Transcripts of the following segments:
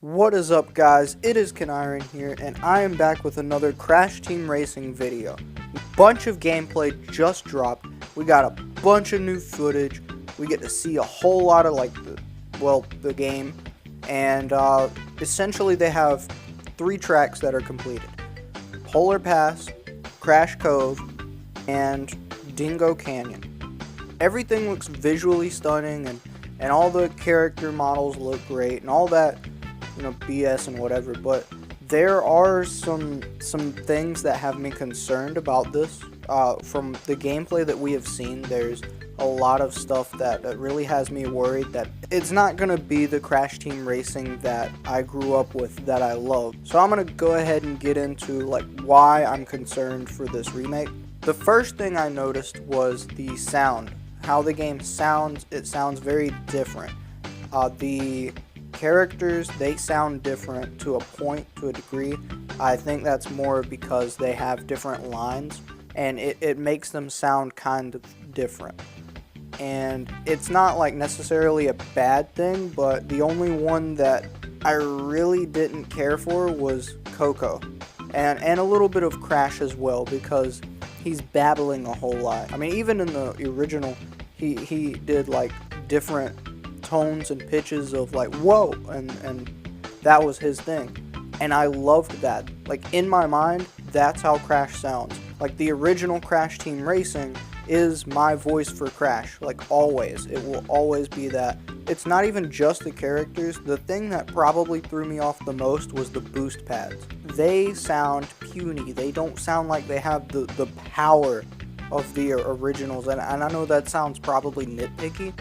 What is up, guys? It is Kenniron here, and I am back with another Crash Team Racing video. A bunch of gameplay just dropped. We got a bunch of new footage. We get to see a whole lot of the game, and essentially they have 3 tracks that are completed: Polar Pass, Crash Cove, and Dingo Canyon. Everything looks visually stunning, and all the character models look great, and all that, BS and whatever, but there are some things that have me concerned about this. From the gameplay that we have seen, there's a lot of stuff that really has me worried that it's not going to be the Crash Team Racing that I grew up with, that I love. So I'm going to go ahead and get into why I'm concerned for this remake. The first thing I noticed was the sound. How the game sounds, it sounds very different. The characters, they sound different to a degree. I think that's more because they have different lines, and it makes them sound kind of different. And it's not necessarily a bad thing, but the only one that I really didn't care for was Coco, and a little bit of Crash as well, because he's babbling a whole lot. I mean, even in the original, he did different tones and pitches of whoa, and that was his thing, and I loved that. In my mind, that's how Crash sounds. The original Crash Team Racing is my voice for Crash, always. It will always be that. It's not even just the characters. The thing that probably threw me off the most was the boost pads. They sound puny. They don't sound like they have the power of the originals, and I know that sounds probably nitpicky,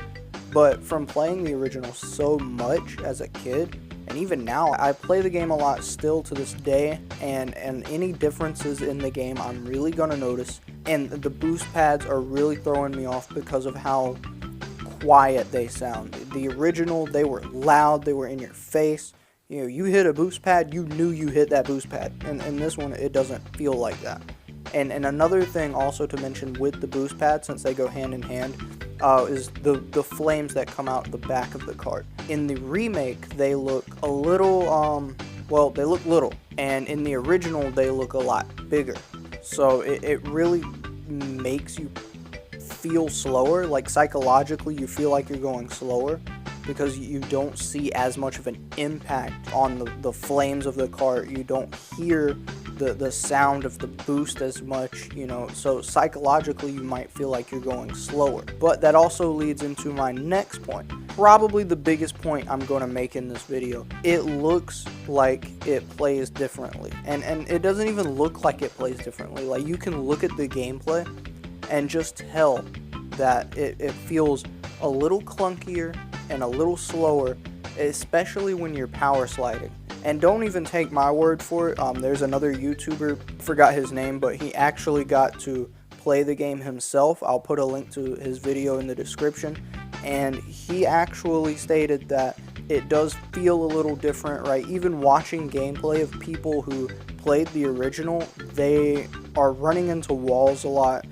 but from playing the original so much as a kid, and even now, I play the game a lot still to this day, and any differences in the game I'm really going to notice, and the boost pads are really throwing me off because of how quiet they sound. The original, they were loud, they were in your face. You hit a boost pad, you knew you hit that boost pad, and in this one, it doesn't feel like that. And another thing also to mention with the boost pad, since they go hand in hand, is the flames that come out the back of the cart. In the remake, they look a little, they look little, and in the original, they look a lot bigger. So it really makes you feel slower. Psychologically, you feel like you're going slower, because you don't see as much of an impact on the flames of the cart. You don't hear the sound of the boost as much, so psychologically you might feel like you're going slower. But that also leads into my next point, probably the biggest point I'm going to make in this video. It looks like it plays differently, and it doesn't even look like it plays differently. You can look at the gameplay and just tell that it feels a little clunkier and a little slower, especially when you're power sliding. And don't even take my word for it. There's another YouTuber, forgot his name, but he actually got to play the game himself. I'll put a link to his video in the description. And he actually stated that it does feel a little different, right? Even watching gameplay of people who played the original, they are running into walls a lot.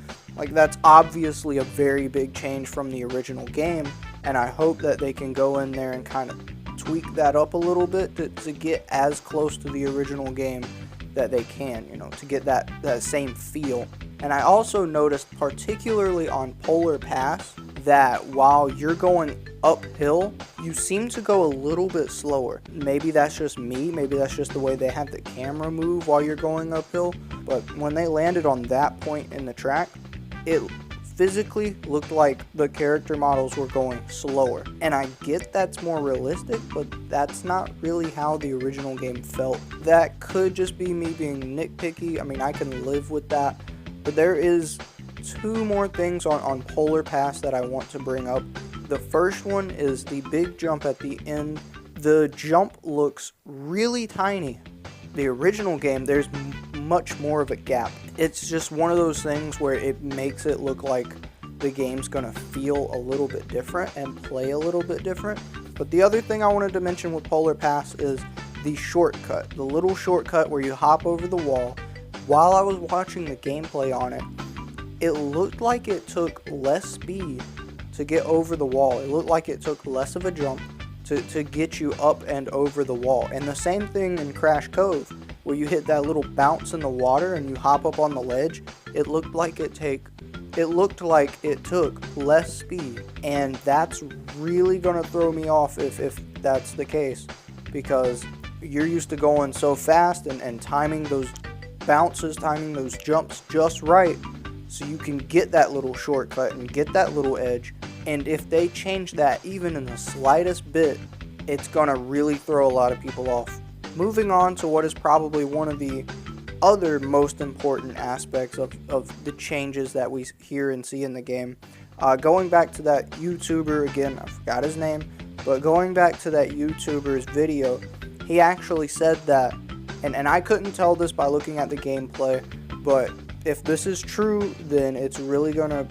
That's obviously a very big change from the original game. And I hope that they can go in there and kind of tweak that up a little bit to get as close to the original game that they can, to get that same feel. And I also noticed, particularly on Polar Pass, that while you're going uphill, you seem to go a little bit slower. Maybe that's just me, maybe that's just the way they have the camera move while you're going uphill, but when they landed on that point in the track, it physically looked like the character models were going slower. And I get that's more realistic, but that's not really how the original game felt. That could just be me being nitpicky. I mean, I can live with that. But there is 2 more things on Polar Pass that I want to bring up. The first one is the big jump at the end. The jump looks really tiny. The original game, there's much more of a gap. It's just one of those things where it makes it look like the game's gonna feel a little bit different and play a little bit different. But the other thing I wanted to mention with Polar Pass is the shortcut, the little shortcut where you hop over the wall. While I was watching the gameplay on it, it looked like it took less speed to get over the wall. It looked like it took less of a jump to get you up and over the wall. And the same thing in Crash Cove, where you hit that little bounce in the water and you hop up on the ledge. It looked like it took less speed, and that's really gonna throw me off if that's the case, because you're used to going so fast and timing those bounces, timing those jumps just right, so you can get that little shortcut and get that little edge. And if they change that even in the slightest bit, it's gonna really throw a lot of people off. Moving on to what is probably one of the other most important aspects of the changes that we hear and see in the game. Going back to that YouTuber, again, I forgot his name, but going back to that YouTuber's video, he actually said that, and I couldn't tell this by looking at the gameplay, but if this is true, then it's really gonna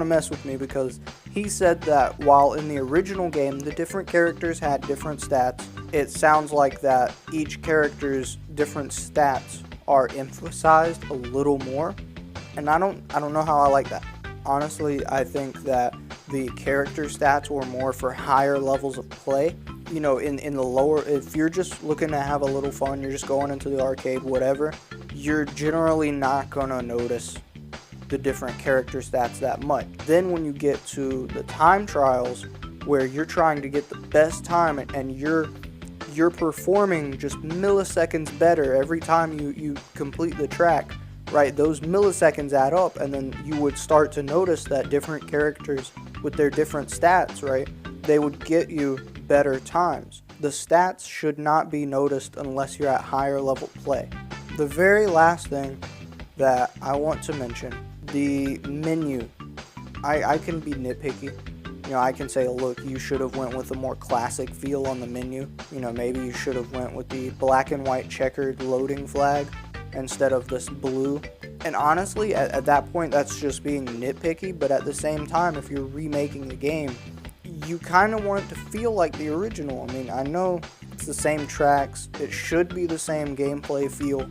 mess with me, because he said that while in the original game the different characters had different stats, it sounds like that each character's different stats are emphasized a little more, and I don't know how I like that. Honestly, I think that the character stats were more for higher levels of play. You know, in the lower, if you're just looking to have a little fun, you're just going into the arcade, whatever, you're generally not gonna notice the different character stats that much. Then when you get to the time trials, where you're trying to get the best time and you're performing just milliseconds better every time you complete the track, right? Those milliseconds add up, and then you would start to notice that different characters with their different stats, right, they would get you better times. The stats should not be noticed unless you're at higher level play. The very last thing that I want to mention, the menu. I can be nitpicky. You know, I can say, look, you should have went with a more classic feel on the menu. You know, maybe you should have went with the black and white checkered loading flag instead of this blue. And honestly, at that point, that's just being nitpicky. But at the same time, if you're remaking the game, you kind of want it to feel like the original. I mean, I know it's the same tracks. It should be the same gameplay feel.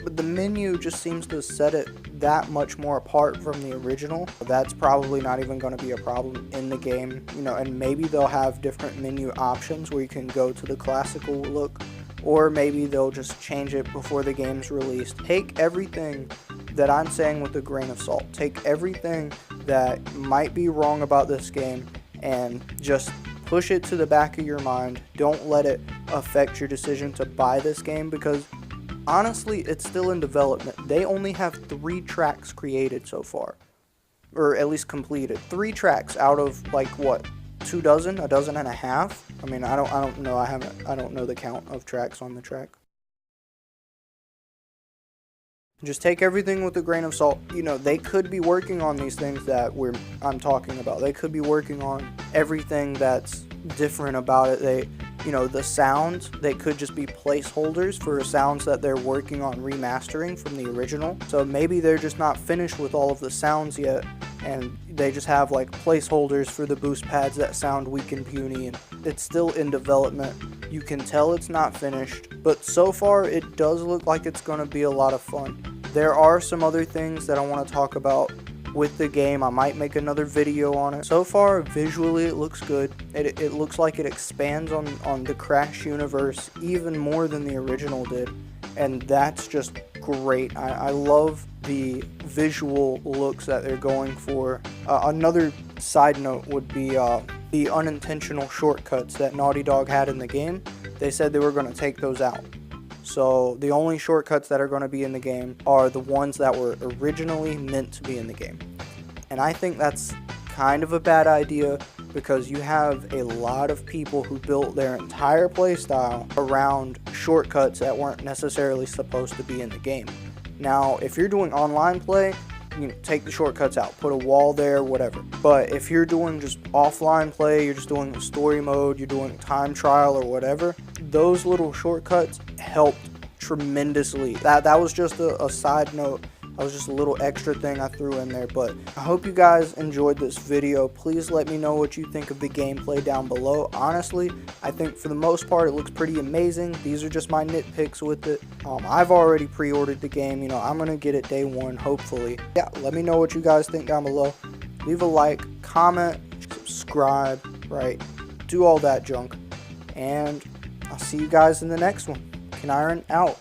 But the menu just seems to set it that much more apart from the original. That's probably not even going to be a problem in the game, you know, and maybe they'll have different menu options where you can go to the classical look, or maybe they'll just change it before the game's released. Take everything that I'm saying with a grain of salt. Take everything that might be wrong about this game and just push it to the back of your mind. Don't let it affect your decision to buy this game, because honestly, it's still in development. They only have 3 tracks created so far, or at least completed. 3 tracks out of like what, 2 dozen, a dozen and a half? I mean, I don't know. I don't know the count of tracks on the track. Just take everything with a grain of salt. You know, they could be working on these things that I'm talking about. They could be working on everything that's different about it. You know, the sounds, they could just be placeholders for sounds that they're working on remastering from the original. So maybe they're just not finished with all of the sounds yet, and they just have like placeholders for the boost pads that sound weak and puny, and it's still in development. You can tell it's not finished, but so far it does look like it's going to be a lot of fun. There are some other things that I want to talk about with the game. I might make another video on it. So far, visually, it looks good. It looks like it expands on the Crash universe even more than the original did, and that's just great. I love the visual looks that they're going for. Another side note would be the unintentional shortcuts that Naughty Dog had in the game. They said they were going to take those out. So the only shortcuts that are going to be in the game are the ones that were originally meant to be in the game. And I think that's kind of a bad idea, because you have a lot of people who built their entire playstyle around shortcuts that weren't necessarily supposed to be in the game. Now, if you're doing online play, you know, take the shortcuts out, put a wall there, whatever. But if you're doing just offline play, you're just doing story mode, you're doing time trial or whatever, those little shortcuts helped tremendously. That was just a side note. That was just a little extra thing I threw in there. But I hope you guys enjoyed this video. Please let me know what you think of the gameplay down below. Honestly, I think for the most part it looks pretty amazing. These are just my nitpicks with it. I've already pre-ordered the game. You know, I'm gonna get it day one, hopefully. Yeah, let me know what you guys think down below. Leave a like, comment, subscribe, right? do all that junk. And I'll see you guys in the next one. Kenniron out.